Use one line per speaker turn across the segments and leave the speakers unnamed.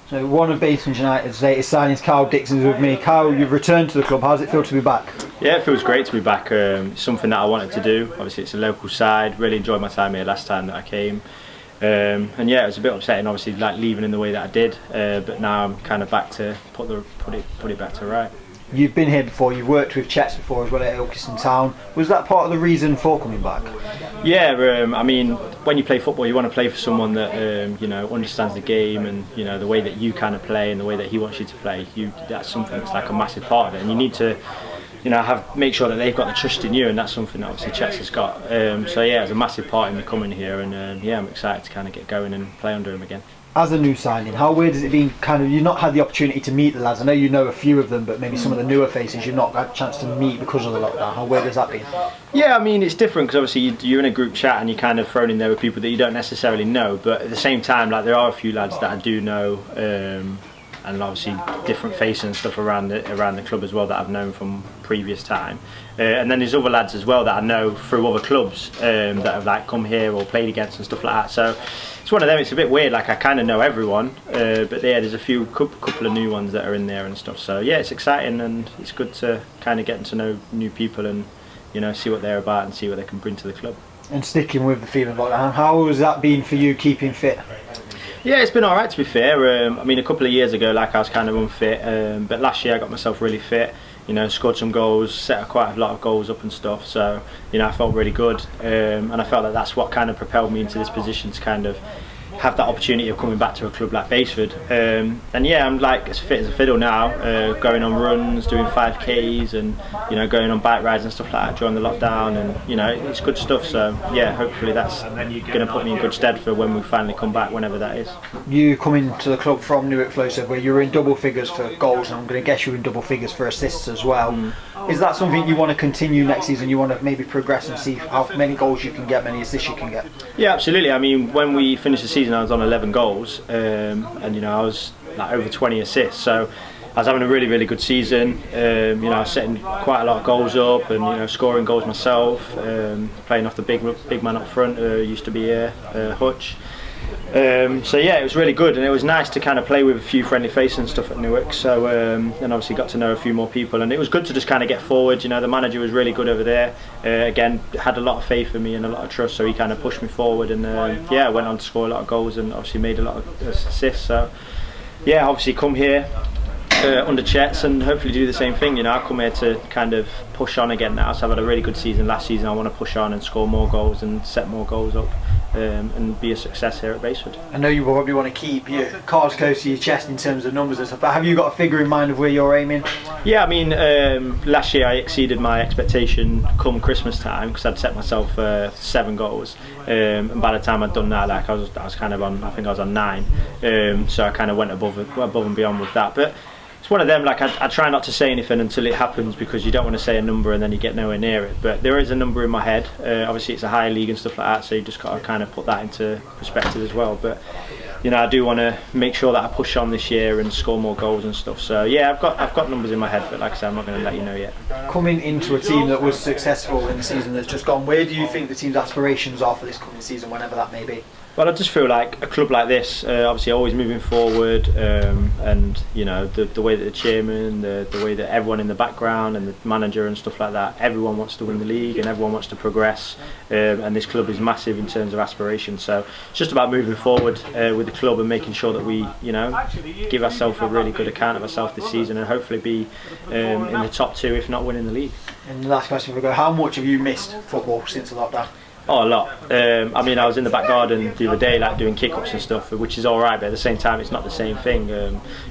So one of Dixon United's latest signings, Dixon, is with me. Kyle, you've returned to the club. How does it feel to be back?
Yeah, it feels great to be back. It's something that I wanted to do. Obviously, it's a local side. Really enjoyed my time here last time that I came. And yeah, it was a bit upsetting, obviously, like leaving in the way that I did. But now I'm kind of back to put it back to right.
You've been here before. You've worked with Chet's before as well at Ilkeston Town. Was that part of the reason for coming back?
Yeah, I mean, when you play football, you want to play for someone that understands the game and the way that you kind of play and the way that he wants you to play. That's something that's like a massive part of it, and you need to make sure that they've got the trust in you, and that's something that obviously Chet's has got. So yeah, it's a massive part in me coming here, and yeah, I'm excited to kind of get going and play under him again.
As a new signing, how weird has it been? You've not had the opportunity to meet the lads. I know you know a few of them, but maybe some of the newer faces you've not had a chance to meet because of the lockdown. How weird has that been?
Yeah, I mean, it's different because obviously you're in a group chat and you're kind of thrown in there with people that you don't necessarily know, but at the same time, like, there are a few lads that I do know, and obviously different faces and stuff around the club as well that I've known from previous time. And then there's other lads as well that I know through other clubs that have like come here or played against and stuff like that. So it's one of them. It's a bit weird. Like, I kind of know everyone, but yeah, there's a couple of new ones that are in there and stuff. So yeah, it's exciting and it's good to kind of get to know new people and see what they're about and see what they can bring to the club.
And sticking with the theme of lockdown, how has that been for you, keeping fit?
Yeah, it's been alright, to be fair. I mean, a couple of years ago, like, I was kind of unfit, but last year I got myself really fit. Scored some goals, set quite a lot of goals up and stuff. So I felt really good, and I felt that that's what kind of propelled me into this position to kind of have that opportunity of coming back to a club like Basford. And yeah, I'm like as fit as a fiddle now, going on runs, doing 5Ks, and going on bike rides and stuff like that during the lockdown, and it's good stuff. So yeah, hopefully that's going to put me in good stead for when we finally come back, whenever that is.
You come into the club from Newark Explosive, where you were in double figures for goals, and I'm going to guess you're in double figures for assists as well. Is that something you want to continue next season? You want to maybe progress and see how many goals you can get, many assists you can get? Yeah,
absolutely. I mean, when we finished the season, I was on 11 goals, and I was like over 20 assists. So I was having a really, really good season. I was setting quite a lot of goals up, and scoring goals myself, playing off the big man up front who used to be here, Hutch. So yeah, it was really good, and it was nice to kind of play with a few friendly faces and stuff at Newark. So and obviously got to know a few more people, and it was good to just kind of get forward. The manager was really good over there. Again, had a lot of faith in me and a lot of trust, so he kind of pushed me forward, and yeah, I went on to score a lot of goals and obviously made a lot of assists. So yeah, obviously come here under Chet's and hopefully do the same thing. I come here to kind of push on again now. So I've had a really good season last season. I want to push on and score more goals and set more goals up, and be a success here at Basford.
I know you probably want to keep your cards close to your chest in terms of numbers and stuff, but have you got a figure in mind of where you're aiming?
Yeah, I mean, last year I exceeded my expectation come Christmas time because I'd set myself 7 goals, and by the time I'd done that, like I was kind of on, I think I was on 9, so I kind of went above and beyond with that. But it's one of them, like, I try not to say anything until it happens, because you don't want to say a number and then you get nowhere near it. But there is a number in my head. Obviously it's a high league and stuff like that, so you just got to kind of put that into perspective as well. But I do want to make sure that I push on this year and score more goals and stuff. So yeah, I've got numbers in my head, but like I said, I'm not going to let you know yet.
Coming into a team that was successful in the season that's just gone, where do you think the team's aspirations are for this coming season, whenever that may be?
Well, I just feel like a club like this, obviously always moving forward, and the way that the chairman, the way that everyone in the background and the manager and stuff like that, everyone wants to win the league and everyone wants to progress, and this club is massive in terms of aspiration. So it's just about moving forward with the club and making sure that we give ourselves a really good account of ourselves this season, and hopefully be in the top 2, if not winning the league.
And the last question we go: how much have you missed football since the lockdown?
Oh, a lot. I mean, I was in the back garden the other day, like doing kick-ups and stuff, which is all right, but at the same time, it's not the same thing.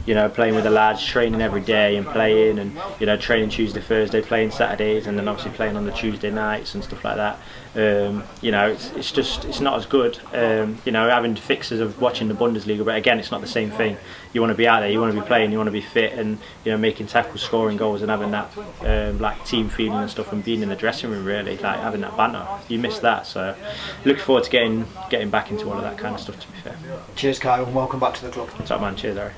Playing with the lads, training every day and playing, and training Tuesday, Thursday, playing Saturdays, and then obviously playing on the Tuesday nights and stuff like that. It's not as good. Having fixes of watching the Bundesliga, but again, it's not the same thing. You want to be out there, you want to be playing, you want to be fit, and making tackles, scoring goals, and having that like team feeling and stuff, and being in the dressing room, really, like having that banter. You miss that. So looking forward to getting back into all of that kind of stuff, to be fair.
Cheers, Kyle, and welcome back to the club.
Top man, cheers, Harry.